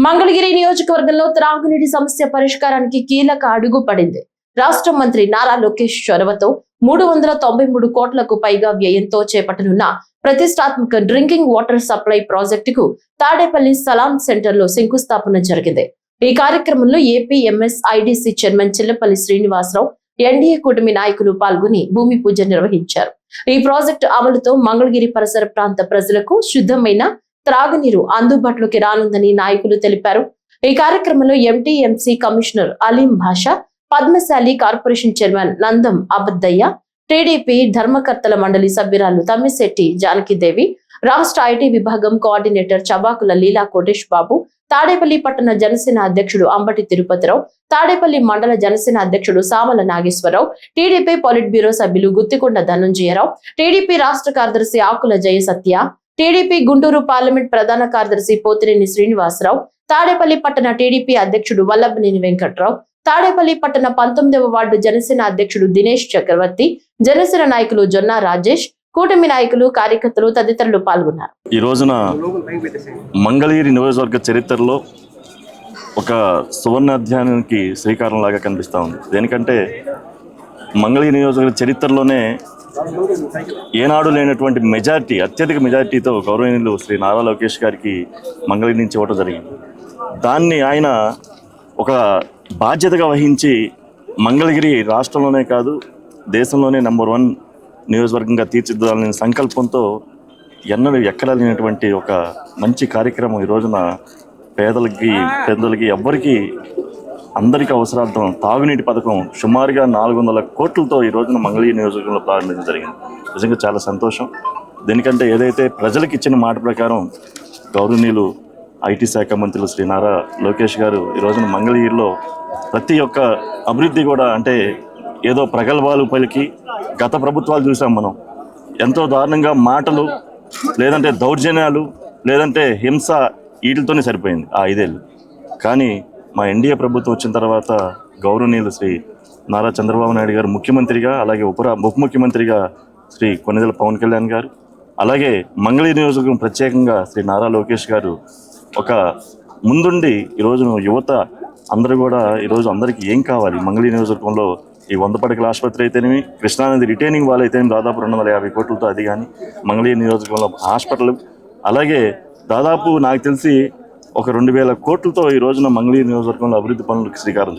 మంగళగిరి నియోజకవర్గంలో త్రాగునీటి సమస్య పరిష్కారానికి కీలక అడుగు పడింది. రాష్ట్ర మంత్రి నారా లోకేష్ చొరవతో 393 కోట్లకు పైగా వ్యయంతో చేపట్టనున్న ప్రతిష్టాత్మక డ్రింకింగ్ వాటర్ సప్లై ప్రాజెక్టుకు తాడేపల్లి సలాం సెంటర్ లో శంకుస్థాపన జరిగింది. ఈ కార్యక్రమంలో AP MSIDC chairman Chillapalli Srinivasarao, NDA కూటమి నాయకులు పాల్గొని భూమి పూజ నిర్వహించారు. ఈ ప్రాజెక్టు అమలుతో మంగళగిరి పరిసర ప్రాంత ప్రజలకు శుద్ధమైన త్రాగునీరు అందుబాటులోకి రానుందని నాయకులు తెలిపారు. ఈ కార్యక్రమంలో MTMC commissioner Aleem Basha, Padmashali corporation chairman Nandam Abaddayya, TDP ధర్మకర్తల మండలి సభ్యురాలు తమ్మిశెట్టి జానకిదేవి, రాష్ట్ర ఐటీ విభాగం కోఆర్డినేటర్ చబాకుల లీలా కోటేష్ బాబు, తాడేపల్లి పట్టణ జనసేన అధ్యక్షుడు అంబటి తిరుపతిరావు, తాడేపల్లి మండల జనసేన అధ్యక్షుడు Samala Nageswararao, TDP politburo సభ్యులు గుత్తికొండ ధనంజయరావు, టీడీపీ రాష్ట్ర కార్యదర్శి ఆకుల జయసత్య, టీడీపీ గుంటూరు పార్లమెంట్ ప్రధాన కార్యదర్శి పోతినేని శ్రీనివాసరావు, తాడేపల్లి పట్టణ టీడీపీ అధ్యక్షుడు వల్లభనేని వెంకట్రావు, తాడేపల్లి పట్టణ 19వ వార్డు జనసేన అధ్యక్షుడు దినేష్ చక్రవర్తి, జనసేన నాయకులు జొన్నా రాజేష్, కూటమి నాయకులు, కార్యకర్తలు తదితరులు పాల్గొన్నారు. ఈ రోజున మంగళగిరి నియోజకవర్గ చరిత్రలో ఒక సువర్ణ అధ్యాయానికి శ్రీకారం లాగా కనిపిస్తూ ఉంది. దేనికంటే మంగళగిరి నియోజకవర్గ చరిత్రలోనే ఏనాడు లేనటువంటి మెజారిటీ, అత్యధిక మెజారిటీతో గౌరవనీయులు శ్రీ నారా లోకేష్ గారికి మంగళగిరి నుంచి ఇవ్వడం జరిగింది. దాన్ని ఆయన ఒక బాధ్యతగా వహించి మంగళగిరి రాష్ట్రంలోనే కాదు దేశంలోనే నెంబర్ 1 నియోజకవర్గంగా తీర్చిదిద్దాలనే సంకల్పంతో ఎన్నడూ ఎక్కడ లేనటువంటి ఒక మంచి కార్యక్రమం ఈ రోజున పేదలకి ఎవ్వరికి అందరికీ అవసరాలతో తాగునీటి పథకం సుమారుగా 400 కోట్లతో ఈ రోజున మంగళగిరి నియోజకవర్గంలో ప్రారంభించడం జరిగింది. నిజంగా చాలా సంతోషం. దీనికంటే ఏదైతే ప్రజలకు ఇచ్చిన మాట ప్రకారం గౌరవనీయులు ఐటీ శాఖ మంత్రులు శ్రీ నారా లోకేష్ గారు ఈ రోజున మంగళగిరిలో ప్రతి ఒక్క అభివృద్ధి కూడా, అంటే ఏదో ప్రగల్భాలు పలికి గత ప్రభుత్వాలు చూసాం మనం, ఎంతో దారుణంగా మాటలు, లేదంటే దౌర్జన్యాలు, లేదంటే హింస, వీటితోనే సరిపోయింది ఆ 5 ఏళ్ళు. కానీ మా ఎన్డీఏ ప్రభుత్వం వచ్చిన తర్వాత గౌరవనీయులు శ్రీ నారా చంద్రబాబు నాయుడు గారు ముఖ్యమంత్రిగా, అలాగే ఉప ముఖ్యమంత్రిగా శ్రీ కొణిదెల పవన్ కళ్యాణ్ గారు, అలాగే మంగళగిరి నియోజకవర్గం ప్రత్యేకంగా శ్రీ నారా లోకేష్ గారు ఒక ముందుండి ఈరోజు యువత అందరూ కూడా ఈరోజు అందరికీ ఏం కావాలి, మంగళగిరి నియోజకవర్గంలో ఈ 100 పడకల ఆసుపత్రి అయితేనేమి, కృష్ణానది రిటైనింగ్ వాల్ అయితేనేమి దాదాపు 250 కోట్లతో, అది కానీ మంగళగిరి నియోజకవర్గంలో హాస్పిటల్, అలాగే దాదాపు నాకు తెలిసి ఒక 2000 కోట్లతో ఈ రోజున మంగళగిరి నియోజకవర్గంలో అభివృద్ధి పనులకు శ్రీకారం